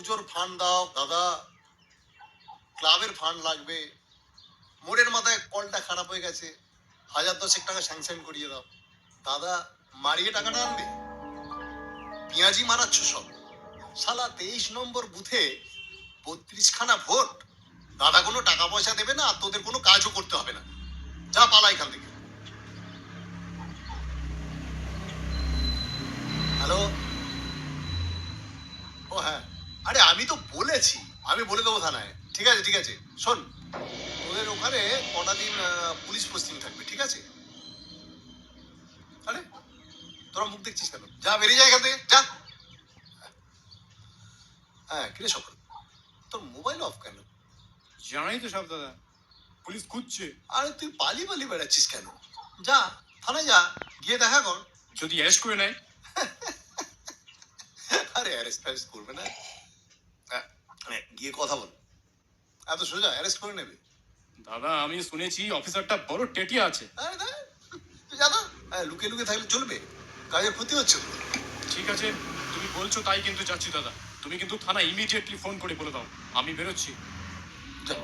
পুজোর ফান্ড দাও দাদা, ক্লাবের ফান্ড লাগবে, মোড়ের মাথায় কলটা খারাপ হয়ে গেছে, 1010 টাকা স্যাংশন করিয়ে দাও। দাদা মারিয়ে টাকাটা আনবে? পেঁয়াজি মারাচ্ছ সব। শালা 23 নম্বর বুথে 32খানা ভোট, দাদা কোনো টাকা পয়সা দেবে না, আর তোদের কোনো কাজও করতে হবে না। যা পালা এখান থেকে। হ্যালো। ও হ্যাঁ, আরে আমি তো বলেছি, আমি বলে দেবো থানায়। ঠিক আছে ঠিক আছে, শোন, তোদের ওখানে কটা দিন পুলিশ পোস্টিং থাকবে, ঠিক আছে? আরে তোরা মুখ দেখছিস কেন? যা বেরিয়ে যায় এখান থেকে, যা। হ্যাঁ কিরে সকল, তোর মোবাইল অফ কেন? জানাই তো সব দাদা, পুলিশ খুঁজছে। আরে তুই পালি পালি বেড়াচ্ছিস কেন? যা থানায় যা, গিয়ে দেখা কর। যদি অ্যারেস্ট করে নেয়? আরে অ্যারেস্ট ফ্যারেস্ট করবে না, গিয়ে কথা বল। এত সোজা অ্যারেস্ট করে নেবে? দাদা আমি শুনেছি অফিসারটা বড় টেটিয়া আছে। আরে তুই জানা, লুকিয়ে লুকিয়ে থাকলে চলবে? কাজের ক্ষতি হচ্ছে তো। ঠিক আছে, তুমি বলছো তাই কিন্তু যাচ্ছি দাদা। তুমি কিন্তু থানা ইমিডিয়েটলি ফোন করে বলে দাও আমি বেরোচ্ছি। যা।